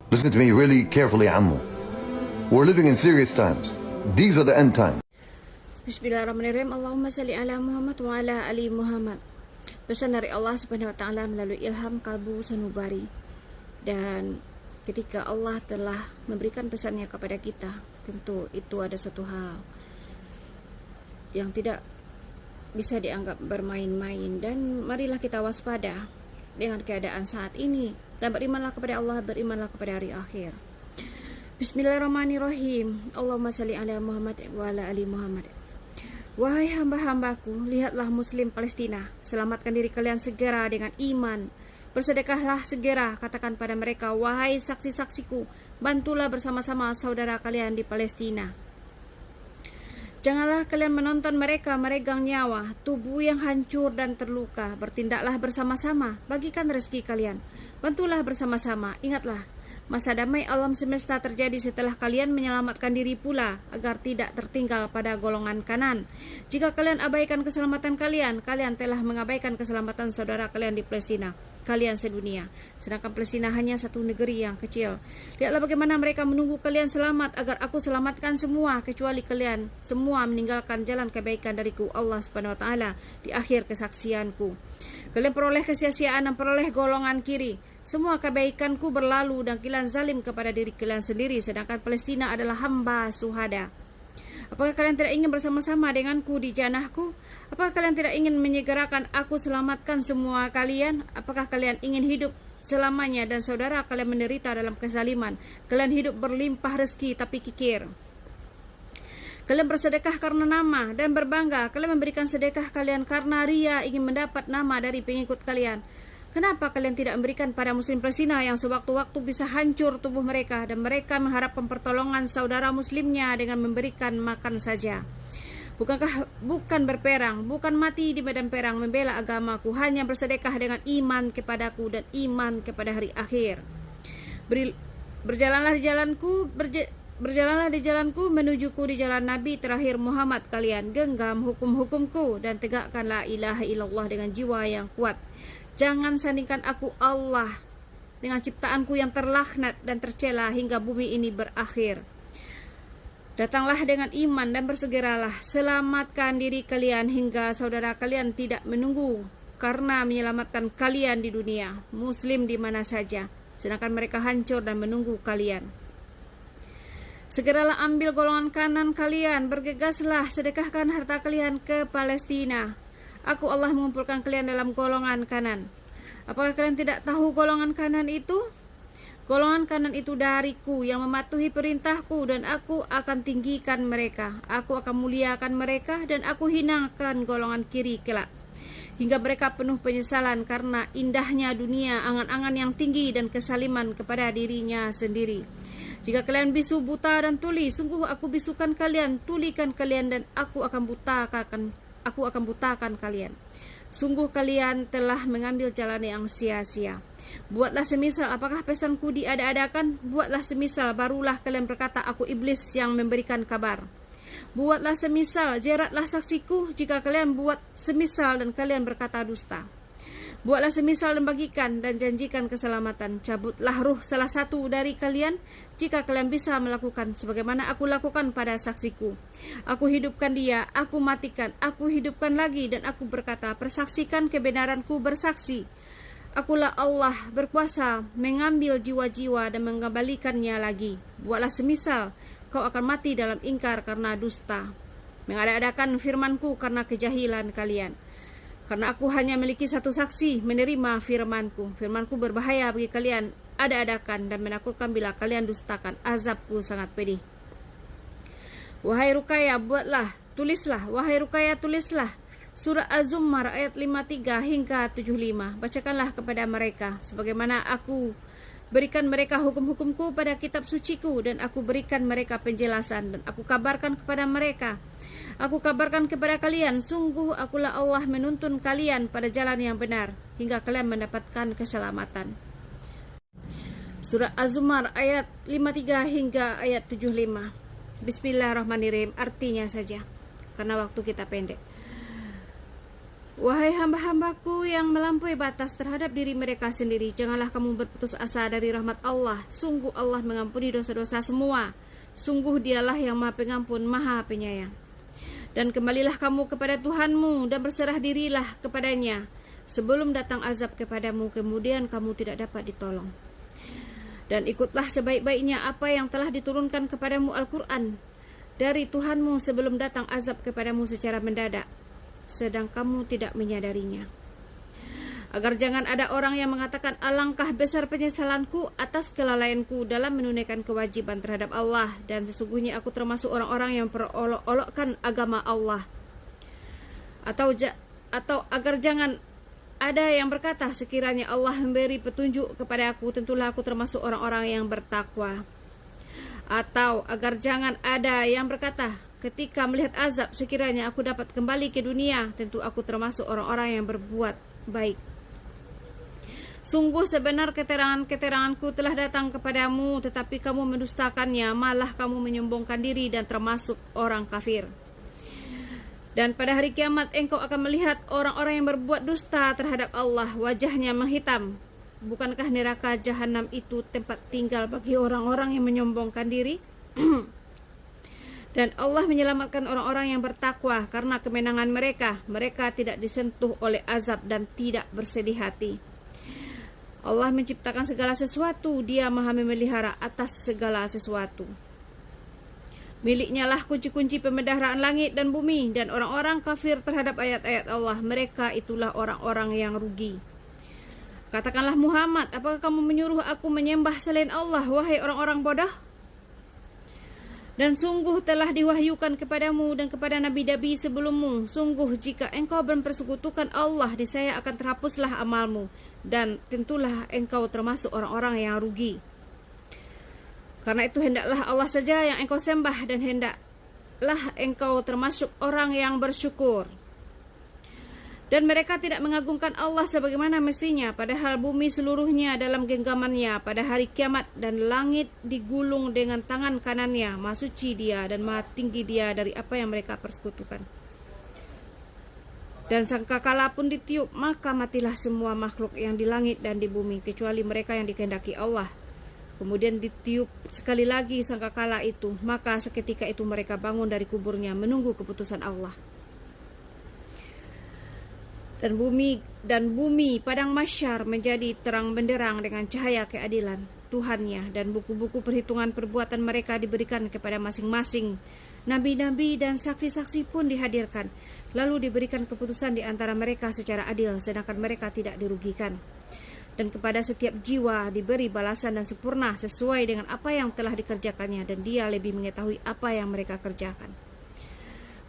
Listen to me really carefully, Ammu. We're living in serious times. These are the end times. Bismillahirrahmanirrahim. Allahumma salli ala Muhammad wa ala ali Muhammad. Pesan dari Allah Subhanahu wa taala melalui ilham kalbu sanubari. Dan ketika Allah telah memberikan pesannya kepada kita, tentu itu ada satu hal yang tidak bisa dianggap bermain-main, dan marilah kita waspada dengan keadaan saat ini dan berimanlah kepada Allah, berimanlah kepada hari akhir. Bismillahirrahmanirrahim. Allahumma salli ala Muhammad wa ala ali Muhammad. Wahai hamba-hambaku, lihatlah Muslim Palestina, selamatkan diri kalian segera dengan iman. Bersedekahlah segera, katakan pada mereka, wahai saksi-saksiku, bantulah bersama-sama saudara kalian di Palestina. Janganlah kalian menonton mereka meregang nyawa, tubuh yang hancur dan terluka. Bertindaklah bersama-sama, bagikan rezeki kalian. Bantulah bersama-sama, ingatlah, masa damai alam semesta terjadi setelah kalian menyelamatkan diri pula, agar tidak tertinggal pada golongan kanan. Jika kalian abaikan keselamatan kalian, kalian telah mengabaikan keselamatan saudara kalian di Palestina, kalian sedunia. Sedangkan Palestina hanya satu negeri yang kecil. Lihatlah bagaimana mereka menunggu kalian selamat, agar aku selamatkan semua, kecuali kalian semua meninggalkan jalan kebaikan dariku, Allah Subhanahu wa taala, di akhir kesaksianku. Kalian peroleh kesia-siaan dan peroleh golongan kiri. Semua kebaikanku berlalu dan kalian zalim kepada diri kalian sendiri, sedangkan Palestina adalah hamba suhada. Apakah kalian tidak ingin bersama-sama denganku di jannahku? Apakah kalian tidak ingin menyegerakan aku selamatkan semua kalian? Apakah kalian ingin hidup selamanya dan saudara kalian menderita dalam kezaliman? Kalian hidup berlimpah rezeki tapi kikir. Kalian bersedekah karena nama dan berbangga. Kalian memberikan sedekah kalian karena ria, ingin mendapat nama dari pengikut kalian. Kenapa kalian tidak memberikan pada Muslim Palestina yang sewaktu-waktu bisa hancur tubuh mereka, dan mereka mengharapkan pertolongan saudara muslimnya dengan memberikan makan saja? Bukan berperang, bukan mati di medan perang membela agamaku, hanya bersedekah dengan iman kepadaku dan iman kepada hari akhir. Berjalanlah di jalanku, menujuku di jalan Nabi terakhir Muhammad kalian. Genggam hukum-hukumku dan tegakkan la ilaha illallah dengan jiwa yang kuat. Jangan sandingkan aku Allah dengan ciptaanku yang terlaknat dan tercela hingga bumi ini berakhir. Datanglah dengan iman dan bersegeralah, selamatkan diri kalian hingga saudara kalian tidak menunggu karena menyelamatkan kalian di dunia, muslim di mana saja, sedangkan mereka hancur dan menunggu kalian. Segeralah ambil golongan kanan kalian, bergegaslah, sedekahkan harta kalian ke Palestina. Aku Allah mengumpulkan kalian dalam golongan kanan. Apakah kalian tidak tahu golongan kanan itu? Golongan kanan itu dariku yang mematuhi perintahku, dan aku akan tinggikan mereka. Aku akan muliakan mereka dan aku hinakan golongan kiri kelak, hingga mereka penuh penyesalan karena indahnya dunia, angan-angan yang tinggi dan kesaliman kepada dirinya sendiri. Jika kalian bisu, buta dan tuli, sungguh aku bisukan kalian, tulikan kalian, dan aku akan butakan kalian. Sungguh kalian telah mengambil jalan yang sia-sia. Buatlah semisal, apakah pesanku diada-adakan? Buatlah semisal, barulah kalian berkata, aku iblis yang memberikan kabar. Buatlah semisal, jeratlah saksiku jika kalian buat semisal dan kalian berkata dusta. Buatlah semisal dan bagikan dan janjikan keselamatan. Cabutlah ruh salah satu dari kalian jika kalian bisa melakukan sebagaimana aku lakukan pada saksiku. Aku hidupkan dia, aku matikan, aku hidupkan lagi, dan aku berkata, persaksikan kebenaranku bersaksi. Akulah Allah berkuasa mengambil jiwa-jiwa dan mengembalikannya lagi. Buatlah semisal, kau akan mati dalam ingkar karena dusta, mengada-adakan firmanku karena kejahilan kalian. Karena aku hanya memiliki satu saksi menerima firmanku. Firmanku berbahaya bagi kalian, ada-adakan dan menakutkan bila kalian dustakan. Azabku sangat pedih. Wahai Rukaya, buatlah, tulislah. Wahai Rukaya, tulislah. Surah Az-Zumar ayat 53 hingga 75. Bacakanlah kepada mereka sebagaimana aku berikan mereka hukum-hukumku pada kitab suciku, dan aku berikan mereka penjelasan, dan aku kabarkan kepada mereka. Aku kabarkan kepada kalian, sungguh akulah Allah menuntun kalian pada jalan yang benar, hingga kalian mendapatkan keselamatan. Surah Az-Zumar ayat 53 hingga ayat 75. Bismillahirrahmanirrahim, artinya saja, karena waktu kita pendek. Wahai hamba-hambaku yang melampaui batas terhadap diri mereka sendiri, janganlah kamu berputus asa dari rahmat Allah. Sungguh Allah mengampuni dosa-dosa semua. Sungguh Dialah yang Maha Pengampun, Maha Penyayang. Dan kembalilah kamu kepada Tuhanmu dan berserah dirilah kepadanya sebelum datang azab kepadamu, kemudian kamu tidak dapat ditolong. Dan ikutlah sebaik-baiknya apa yang telah diturunkan kepadamu Al-Quran dari Tuhanmu sebelum datang azab kepadamu secara mendadak, sedang kamu tidak menyadarinya. Agar jangan ada orang yang mengatakan, alangkah besar penyesalanku atas kelalaianku dalam menunaikan kewajiban terhadap Allah, dan sesungguhnya aku termasuk orang-orang yang perolok-olokkan agama Allah. Atau agar jangan ada yang berkata, sekiranya Allah memberi petunjuk kepada aku, tentulah aku termasuk orang-orang yang bertakwa. Atau agar jangan ada yang berkata, ketika melihat azab, sekiranya aku dapat kembali ke dunia, tentu aku termasuk orang-orang yang berbuat baik. Sungguh sebenar keterangan-keteranganku telah datang kepadamu, tetapi kamu mendustakannya, malah kamu menyombongkan diri dan termasuk orang kafir. Dan pada hari kiamat engkau akan melihat orang-orang yang berbuat dusta terhadap Allah, wajahnya menghitam. Bukankah neraka jahanam itu tempat tinggal bagi orang-orang yang menyombongkan diri? Dan Allah menyelamatkan orang-orang yang bertakwa karena kemenangan mereka. Mereka tidak disentuh oleh azab dan tidak bersedih hati. Allah menciptakan segala sesuatu, Dia Maha memelihara atas segala sesuatu. Miliknya lah kunci-kunci pemeliharaan langit dan bumi, dan orang-orang kafir terhadap ayat-ayat Allah, mereka itulah orang-orang yang rugi. Katakanlah Muhammad, apakah kamu menyuruh aku menyembah selain Allah, wahai orang-orang bodoh? Dan sungguh telah diwahyukan kepadamu dan kepada nabi-nabi sebelummu, sungguh jika engkau mempersekutukan Allah, niscaya akan terhapuslah amalmu, dan tentulah engkau termasuk orang-orang yang rugi. Karena itu hendaklah Allah saja yang engkau sembah, dan hendaklah engkau termasuk orang yang bersyukur. Dan mereka tidak mengagungkan Allah sebagaimana mestinya, padahal bumi seluruhnya dalam genggamannya pada hari kiamat, dan langit digulung dengan tangan kanannya. Maha suci Dia dan maha tinggi Dia dari apa yang mereka persekutukan. Dan sangkakala pun ditiup, maka matilah semua makhluk yang di langit dan di bumi, kecuali mereka yang dikehendaki Allah. Kemudian ditiup sekali lagi sangkakala itu, maka seketika itu mereka bangun dari kuburnya menunggu keputusan Allah. Dan bumi padang mahsyar menjadi terang benderang dengan cahaya keadilan Tuhannya, dan buku-buku perhitungan perbuatan mereka diberikan kepada masing-masing. Nabi-nabi dan saksi-saksi pun dihadirkan, lalu diberikan keputusan di antara mereka secara adil, sedangkan mereka tidak dirugikan. Dan kepada setiap jiwa diberi balasan dan sempurna sesuai dengan apa yang telah dikerjakannya, dan Dia lebih mengetahui apa yang mereka kerjakan.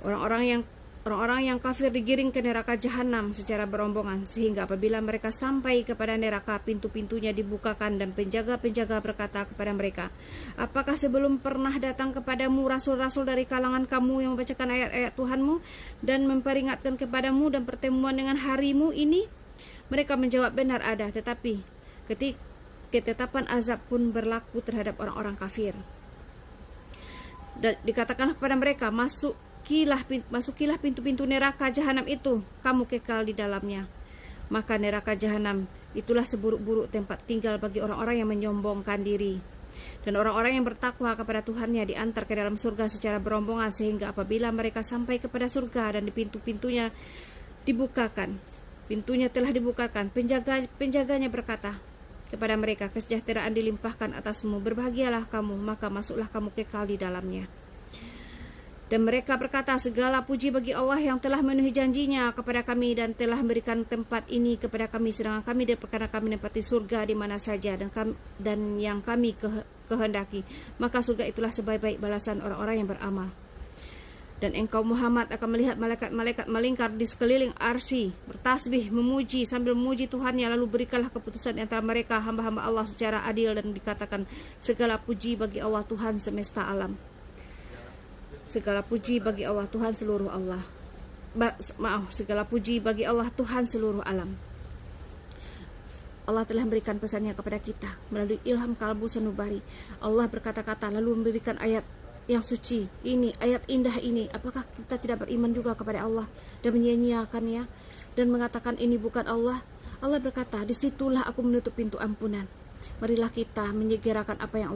Orang-orang yang kafir digiring ke neraka jahanam secara berombongan, sehingga apabila mereka sampai kepada neraka, pintu-pintunya dibukakan dan penjaga-penjaga berkata kepada mereka, apakah sebelum pernah datang kepadamu rasul-rasul dari kalangan kamu yang membacakan ayat-ayat Tuhanmu dan memperingatkan kepadamu dan pertemuan dengan harimu ini? Mereka menjawab, benar ada, tetapi ketetapan azab pun berlaku terhadap orang-orang kafir. Dan dikatakan kepada mereka, masukilah pintu-pintu neraka jahanam itu, kamu kekal di dalamnya. Maka neraka jahanam itulah seburuk-buruk tempat tinggal bagi orang-orang yang menyombongkan diri. Dan orang-orang yang bertakwa kepada Tuhannya diantar ke dalam surga secara berombongan, sehingga apabila mereka sampai kepada surga dan di pintu-pintunya pintunya telah dibukakan, penjaganya berkata kepada mereka, kesejahteraan dilimpahkan atasmu, berbahagialah kamu, maka masuklah kamu kekal di dalamnya. Dan mereka berkata, segala puji bagi Allah yang telah memenuhi janjinya kepada kami dan telah memberikan tempat ini kepada kami, sedangkan kami perkara kami menempati surga di mana saja dan yang kami kehendaki. Maka surga itulah sebaik-baik balasan orang-orang yang beramal. Dan engkau Muhammad akan melihat malaikat-malaikat melingkar di sekeliling arsy, bertasbih, memuji sambil memuji Tuhannya, lalu berikanlah keputusan antara mereka hamba-hamba Allah secara adil, dan dikatakan, segala puji bagi Allah Tuhan semesta alam. Segala puji bagi Allah Tuhan seluruh segala puji bagi Allah Tuhan seluruh alam. Allah telah memberikan pesannya kepada kita melalui ilham kalbu sanubari. Allah berkata-kata lalu memberikan ayat yang suci ini, ayat indah ini. Apakah kita tidak beriman juga kepada Allah dan menyia-nyiakannya? dan mengatakan ini bukan Allah, Allah berkata, disitulah aku menutup pintu ampunan. Marilah kita menyegerakan apa yang